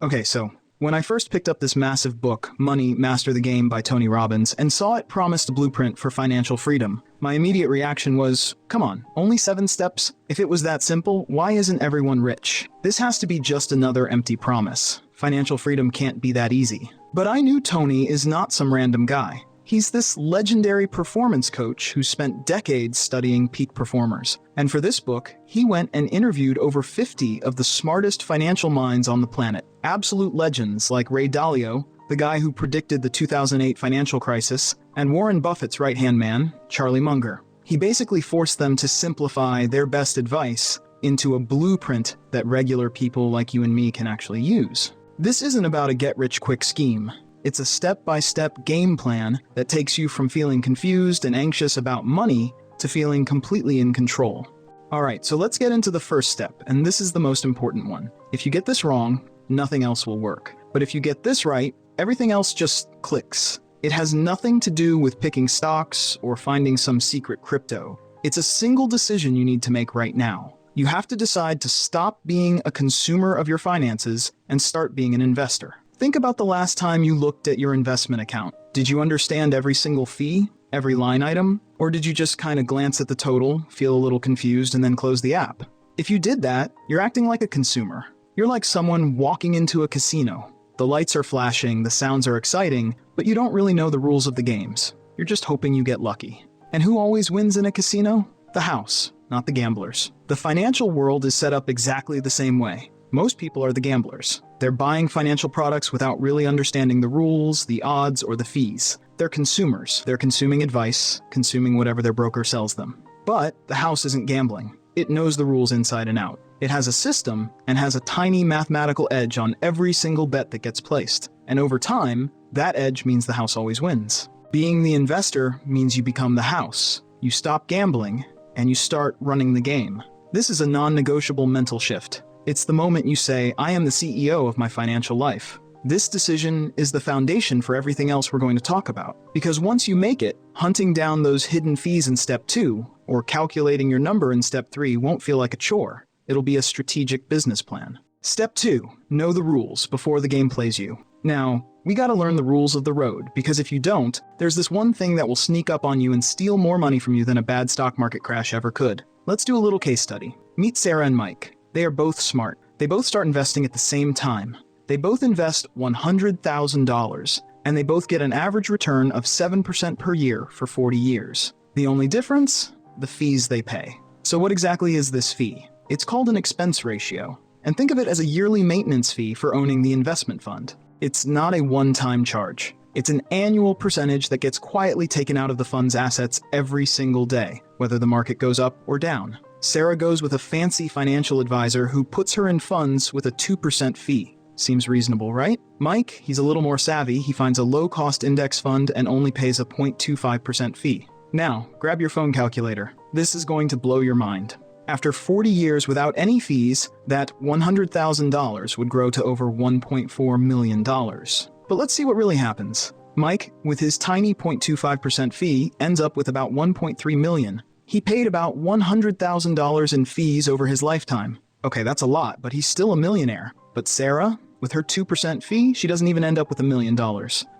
Okay, so when I first picked up this massive book, Money, Master the Game by Tony Robbins, and saw it promised a blueprint for financial freedom, my immediate reaction was, come on, only 7 steps? If it was that simple, why isn't everyone rich? This has to be just another empty promise. Financial freedom can't be that easy. But I knew Tony is not some random guy. He's this legendary performance coach who spent decades studying peak performers. And for this book, he went and interviewed over 50 of the smartest financial minds on the planet. Absolute legends like Ray Dalio, the guy who predicted the 2008 financial crisis, and Warren Buffett's right-hand man, Charlie Munger. He basically forced them to simplify their best advice into a blueprint that regular people like you and me can actually use. This isn't about a get-rich-quick scheme. It's a step-by-step game plan that takes you from feeling confused and anxious about money to feeling completely in control. Alright, so let's get into the first step, and this is the most important one. If you get this wrong, nothing else will work. But if you get this right, everything else just clicks. It has nothing to do with picking stocks or finding some secret crypto. It's a single decision you need to make right now. You have to decide to stop being a consumer of your finances and start being an investor. Think about the last time you looked at your investment account. Did you understand every single fee, every line item? Or did you just kind of glance at the total, feel a little confused, and then close the app? If you did that, you're acting like a consumer. You're like someone walking into a casino. The lights are flashing, the sounds are exciting, but you don't really know the rules of the games. You're just hoping you get lucky. And who always wins in a casino? The house, not the gamblers. The financial world is set up exactly the same way. Most people are the gamblers. They're buying financial products without really understanding the rules, the odds, or the fees. They're consumers. They're consuming advice, consuming whatever their broker sells them. But the house isn't gambling. It knows the rules inside and out. It has a system and has a tiny mathematical edge on every single bet that gets placed. And over time, that edge means the house always wins. Being the investor means you become the house. You stop gambling and you start running the game. This is a non-negotiable mental shift. It's the moment you say, I am the CEO of my financial life. This decision is the foundation for everything else we're going to talk about. Because once you make it, hunting down those hidden fees in step 2, or calculating your number in step 3 won't feel like a chore. It'll be a strategic business plan. Step 2, know the rules before the game plays you. Now, we gotta learn the rules of the road, because if you don't, there's this one thing that will sneak up on you and steal more money from you than a bad stock market crash ever could. Let's do a little case study. Meet Sarah and Mike. They are both smart. They both start investing at the same time. They both invest $100,000, and they both get an average return of 7% per year for 40 years. The only difference? The fees they pay. So what exactly is this fee? It's called an expense ratio. And think of it as a yearly maintenance fee for owning the investment fund. It's not a one-time charge. It's an annual percentage that gets quietly taken out of the fund's assets every single day, whether the market goes up or down. Sarah goes with a fancy financial advisor who puts her in funds with a 2% fee. Seems reasonable, right? Mike, he's a little more savvy. He finds a low-cost index fund and only pays a 0.25% fee. Now, grab your phone calculator. This is going to blow your mind. After 40 years without any fees, that $100,000 would grow to over $1.4 million. But let's see what really happens. Mike, with his tiny 0.25% fee, ends up with about $1.3 million. He paid about $100,000 in fees over his lifetime. Okay, that's a lot, but he's still a millionaire. But Sarah, with her 2% fee, she doesn't even end up with $1 million.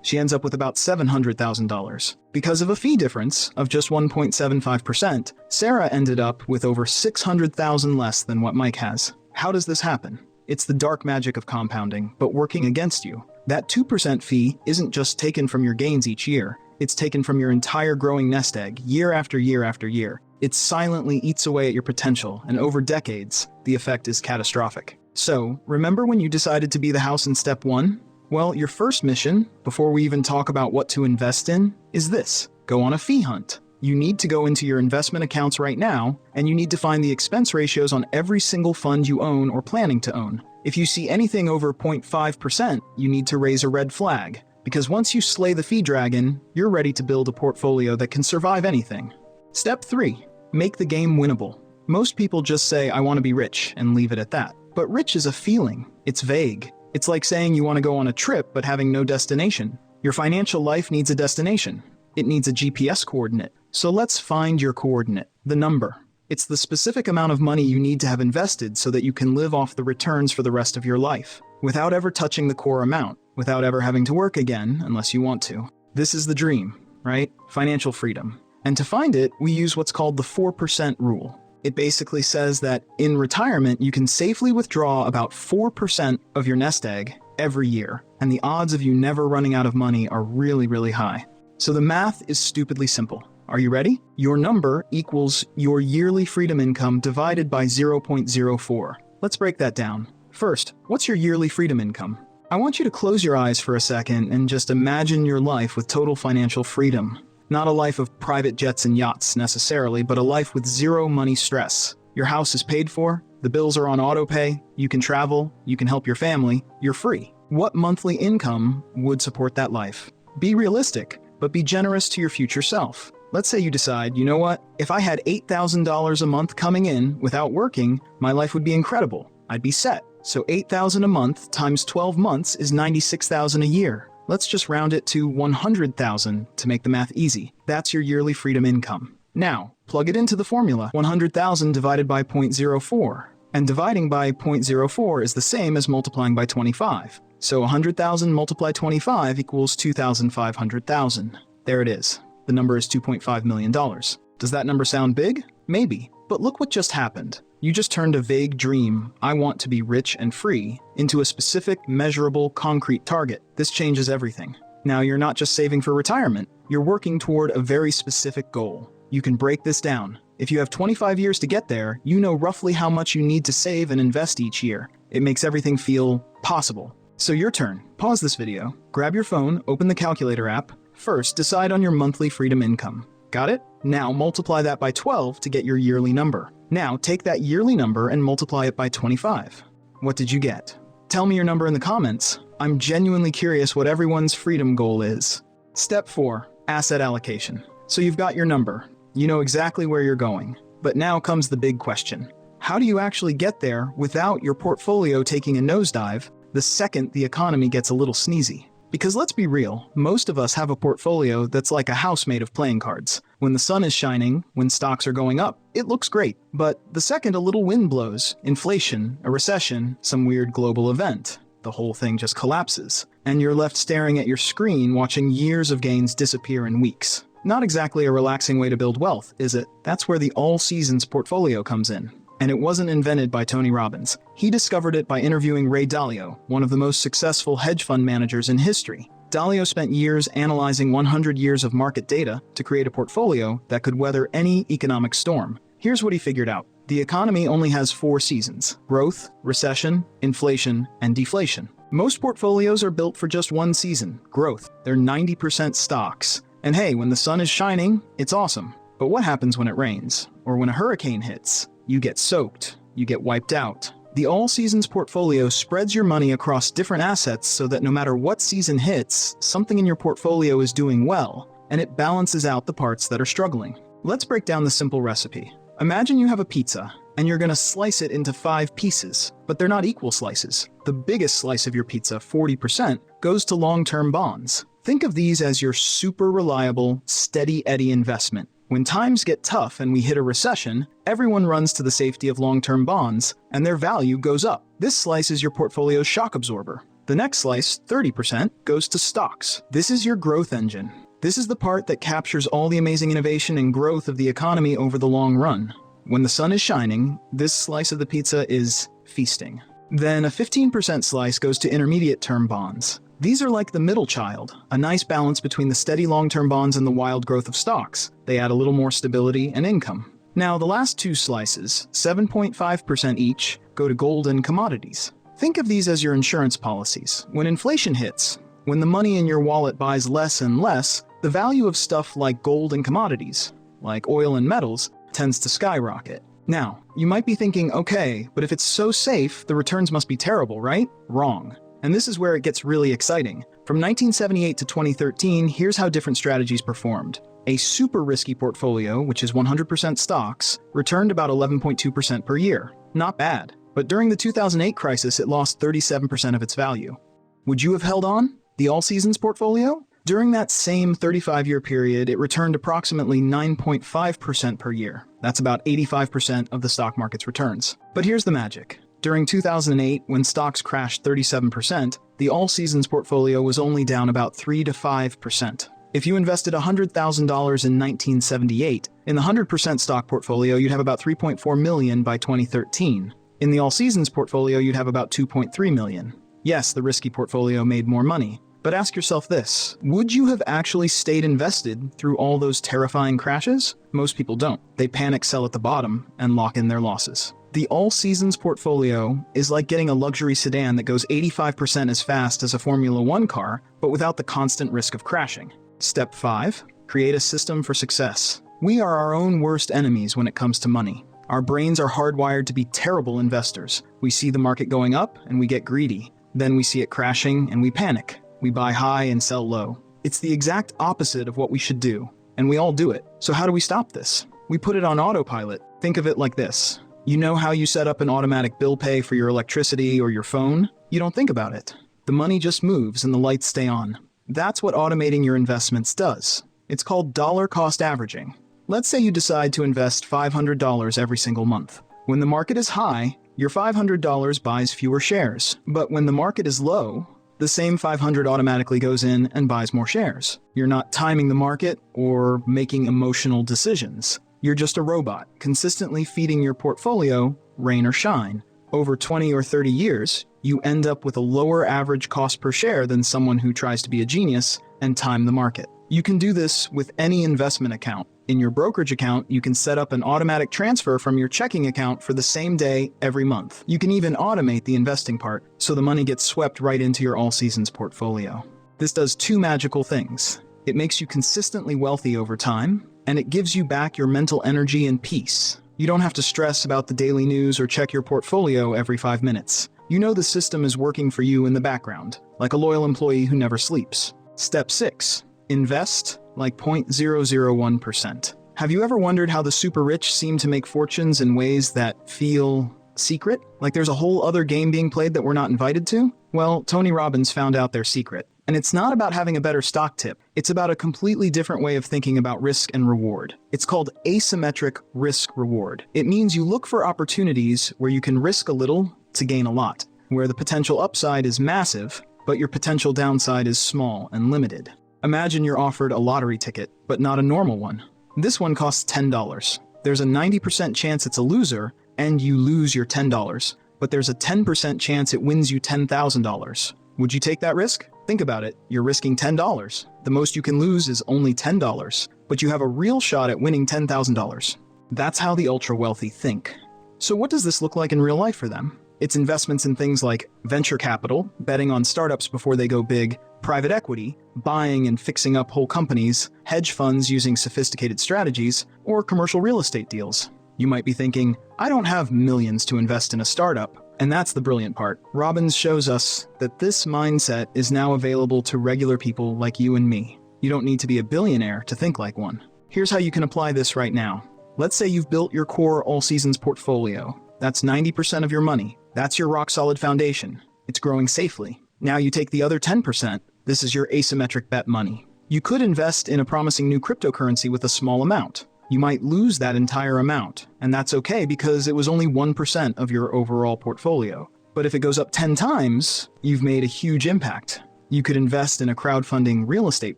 She ends up with about $700,000. Because of a fee difference of just 1.75%, Sarah ended up with over $600,000 less than what Mike has. How does this happen? It's the dark magic of compounding, but working against you. That 2% fee isn't just taken from your gains each year. It's taken from your entire growing nest egg, year after year after year. It silently eats away at your potential, and over decades, the effect is catastrophic. So, remember when you decided to be the house in step 1? Well, your first mission, before we even talk about what to invest in, is this. Go on a fee hunt. You need to go into your investment accounts right now, and you need to find the expense ratios on every single fund you own or planning to own. If you see anything over 0.5%, you need to raise a red flag. Because once you slay the fee dragon, you're ready to build a portfolio that can survive anything. Step 3. Make the game winnable. Most people just say, I want to be rich, and leave it at that. But rich is a feeling. It's vague. It's like saying you want to go on a trip but having no destination. Your financial life needs a destination. It needs a GPS coordinate. So let's find your coordinate, the number. It's the specific amount of money you need to have invested so that you can live off the returns for the rest of your life. without ever touching the core amount, without ever having to work again unless you want to. This is the dream, right? Financial freedom. And to find it, we use what's called the 4% rule. It basically says that in retirement, you can safely withdraw about 4% of your nest egg every year, and the odds of you never running out of money are really, really high. So the math is stupidly simple. Are you ready? Your number equals your yearly freedom income divided by 0.04. Let's break that down. First, what's your yearly freedom income? I want you to close your eyes for a second and just imagine your life with total financial freedom. Not a life of private jets and yachts necessarily, but a life with zero money stress. Your house is paid for, the bills are on auto pay, you can travel, you can help your family, you're free. What monthly income would support that life? Be realistic, but be generous to your future self. Let's say you decide, you know what, if I had $8,000 a month coming in without working, my life would be incredible. I'd be set. So $8,000 a month times 12 months is $96,000 a year. Let's just round it to $100,000 to make the math easy. That's your yearly freedom income. Now, plug it into the formula. 100,000 divided by 0.04. And dividing by 0.04 is the same as multiplying by 25. So 100,000 multiplied 25 equals 2,500,000. There it is. The number is $2.5 million. Does that number sound big? Maybe. But look what just happened. You just turned a vague dream, I want to be rich and free, into a specific, measurable, concrete target. This changes everything. Now you're not just saving for retirement, you're working toward a very specific goal. You can break this down. If you have 25 years to get there, you know roughly how much you need to save and invest each year. It makes everything feel possible. So your turn. Pause this video, grab your phone, open the calculator app. First, decide on your monthly freedom income. Got it? Now multiply that by 12 to get your yearly number. Now take that yearly number and multiply it by 25. What did you get? Tell me your number in the comments. I'm genuinely curious what everyone's freedom goal is. Step 4. Asset allocation. So you've got your number. You know exactly where you're going. But now comes the big question. How do you actually get there without your portfolio taking a nosedive the second the economy gets a little sneezy? Because let's be real, most of us have a portfolio that's like a house made of playing cards. When the sun is shining, when stocks are going up, it looks great. But the second a little wind blows, inflation, a recession, some weird global event, the whole thing just collapses. And you're left staring at your screen watching years of gains disappear in weeks. Not exactly a relaxing way to build wealth, is it? That's where the all-seasons portfolio comes in. And it wasn't invented by Tony Robbins. He discovered it by interviewing Ray Dalio, one of the most successful hedge fund managers in history. Dalio spent years analyzing 100 years of market data to create a portfolio that could weather any economic storm. Here's what he figured out. The economy only has 4 seasons: growth, recession, inflation, and deflation. Most portfolios are built for just one season, growth. They're 90% stocks. And hey, when the sun is shining, it's awesome. But what happens when it rains? Or when a hurricane hits? You get soaked, you get wiped out. The all-seasons portfolio spreads your money across different assets so that no matter what season hits, something in your portfolio is doing well, and it balances out the parts that are struggling. Let's break down the simple recipe. Imagine you have a pizza, and you're gonna slice it into 5 pieces, but they're not equal slices. The biggest slice of your pizza, 40%, goes to long-term bonds. Think of these as your super reliable, steady Eddie investment. When times get tough and we hit a recession, everyone runs to the safety of long-term bonds, and their value goes up. This slice is your portfolio's shock absorber. The next slice, 30%, goes to stocks. This is your growth engine. This is the part that captures all the amazing innovation and growth of the economy over the long run. When the sun is shining, this slice of the pizza is feasting. Then a 15% slice goes to intermediate-term bonds. These are like the middle child, a nice balance between the steady long-term bonds and the wild growth of stocks. They add a little more stability and income. Now, the last 2 slices, 7.5% each, go to gold and commodities. Think of these as your insurance policies. When inflation hits, when the money in your wallet buys less and less, the value of stuff like gold and commodities, like oil and metals, tends to skyrocket. Now, you might be thinking, okay, but if it's so safe, the returns must be terrible, right? Wrong. And this is where it gets really exciting. From 1978 to 2013, here's how different strategies performed. A super risky portfolio, which is 100% stocks, returned about 11.2% per year. Not bad. But during the 2008 crisis, it lost 37% of its value. Would you have held on? The all-seasons portfolio? During that same 35-year period, it returned approximately 9.5% per year. That's about 85% of the stock market's returns. But here's the magic. During 2008, when stocks crashed 37%, the all-seasons portfolio was only down about 3 to 5%. If you invested $100,000 in 1978, in the 100% stock portfolio, you'd have about $3.4 million by 2013. In the all-seasons portfolio, you'd have about $2.3 million. Yes, the risky portfolio made more money. But ask yourself this, would you have actually stayed invested through all those terrifying crashes? Most people don't. They panic sell at the bottom and lock in their losses. The all-seasons portfolio is like getting a luxury sedan that goes 85% as fast as a Formula One car, but without the constant risk of crashing. Step 5. Create a system for success. We are our own worst enemies when it comes to money. Our brains are hardwired to be terrible investors. We see the market going up and we get greedy. Then we see it crashing and we panic. We buy high and sell low. It's the exact opposite of what we should do, and we all do it. So how do we stop this? We put it on autopilot. Think of it like this. You know how you set up an automatic bill pay for your electricity or your phone? You don't think about it. The money just moves and the lights stay on. That's what automating your investments does. It's called dollar cost averaging. Let's say you decide to invest $500 every single month. When the market is high, your $500 buys fewer shares. But when the market is low, the same $500 automatically goes in and buys more shares. You're not timing the market or making emotional decisions. You're just a robot, consistently feeding your portfolio, rain or shine. Over 20 or 30 years, you end up with a lower average cost per share than someone who tries to be a genius and time the market. You can do this with any investment account. In your brokerage account, you can set up an automatic transfer from your checking account for the same day every month. You can even automate the investing part, so the money gets swept right into your all-seasons portfolio. This does two magical things. It makes you consistently wealthy over time, and it gives you back your mental energy and peace. You don't have to stress about the daily news or check your portfolio every 5 minutes. You know the system is working for you in the background, like a loyal employee who never sleeps. Step 6. Invest like 0.001%. Have you ever wondered how the super rich seem to make fortunes in ways that feel secret? Like there's a whole other game being played that we're not invited to? Well, Tony Robbins found out their secret. And it's not about having a better stock tip. It's about a completely different way of thinking about risk and reward. It's called asymmetric risk reward. It means you look for opportunities where you can risk a little to gain a lot, where the potential upside is massive, but your potential downside is small and limited. Imagine you're offered a lottery ticket, but not a normal one. This one costs $10. There's a 90% chance it's a loser, and you lose your $10, but there's a 10% chance it wins you $10,000. Would you take that risk? Think about it. You're risking $10. The most you can lose is only $10, but you have a real shot at winning $10,000. That's how the ultra-wealthy think. So what does this look like in real life for them? It's investments in things like venture capital, betting on startups before they go big, private equity, buying and fixing up whole companies, hedge funds using sophisticated strategies, or commercial real estate deals. You might be thinking, I don't have millions to invest in a startup. And that's the brilliant part. Robbins shows us that this mindset is now available to regular people like you and me. You don't need to be a billionaire to think like one. Here's how you can apply this right now. Let's say you've built your core all-seasons portfolio. That's 90% of your money. That's your rock-solid foundation. It's growing safely. Now you take the other 10%. This is your asymmetric bet money. You could invest in a promising new cryptocurrency with a small amount. You might lose that entire amount, and that's okay because it was only 1% of your overall portfolio. But if it goes up 10 times, you've made a huge impact. You could invest in a crowdfunding real estate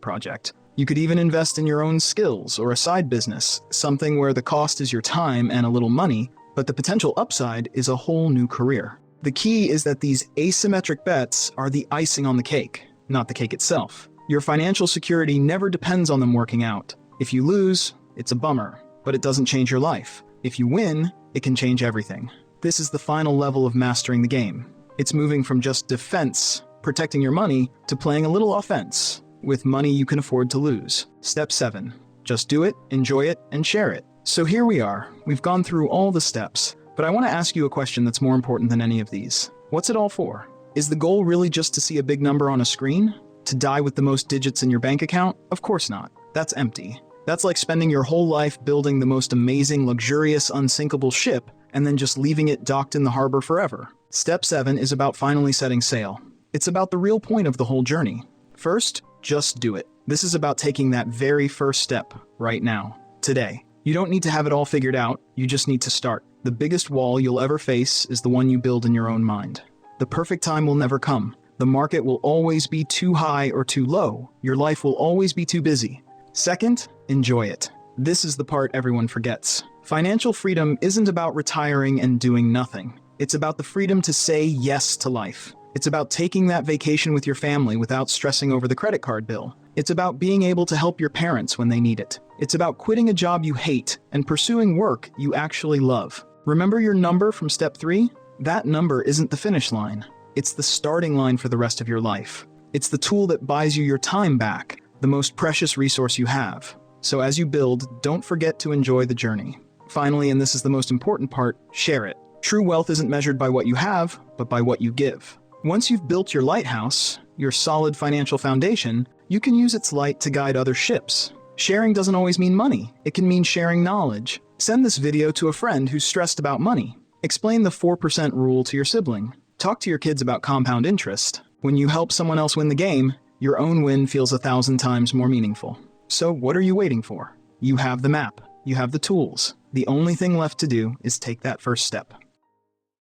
project. You could even invest in your own skills or a side business, something where the cost is your time and a little money, but the potential upside is a whole new career. The key is that these asymmetric bets are the icing on the cake, not the cake itself. Your financial security never depends on them working out. If you lose, it's a bummer, but it doesn't change your life. If you win, it can change everything. This is the final level of mastering the game. It's moving from just defense, protecting your money, to playing a little offense, with money you can afford to lose. Step 7. Just do it, enjoy it, and share it. So here we are. We've gone through all the steps, but I want to ask you a question that's more important than any of these. What's it all for? Is the goal really just to see a big number on a screen? To die with the most digits in your bank account? Of course not. That's empty. That's like spending your whole life building the most amazing, luxurious, unsinkable ship and then just leaving it docked in the harbor forever. Step 7 is about finally setting sail. It's about the real point of the whole journey. First, just do it. This is about taking that very first step right now, today. You don't need to have it all figured out, you just need to start. The biggest wall you'll ever face is the one you build in your own mind. The perfect time will never come. The market will always be too high or too low. Your life will always be too busy. Second, enjoy it. This is the part everyone forgets. Financial freedom isn't about retiring and doing nothing. It's about the freedom to say yes to life. It's about taking that vacation with your family without stressing over the credit card bill. It's about being able to help your parents when they need it. It's about quitting a job you hate and pursuing work you actually love. Remember your number from step 3? That number isn't the finish line. It's the starting line for the rest of your life. It's the tool that buys you your time back, the most precious resource you have. So as you build, don't forget to enjoy the journey. Finally, and this is the most important part, share it. True wealth isn't measured by what you have, but by what you give. Once you've built your lighthouse, your solid financial foundation, you can use its light to guide other ships. Sharing doesn't always mean money. It can mean sharing knowledge. Send this video to a friend who's stressed about money. Explain the 4% rule to your sibling. Talk to your kids about compound interest. When you help someone else win the game, your own win feels 1,000 times more meaningful. So what are you waiting for? You have the map. You have the tools. The only thing left to do is take that first step.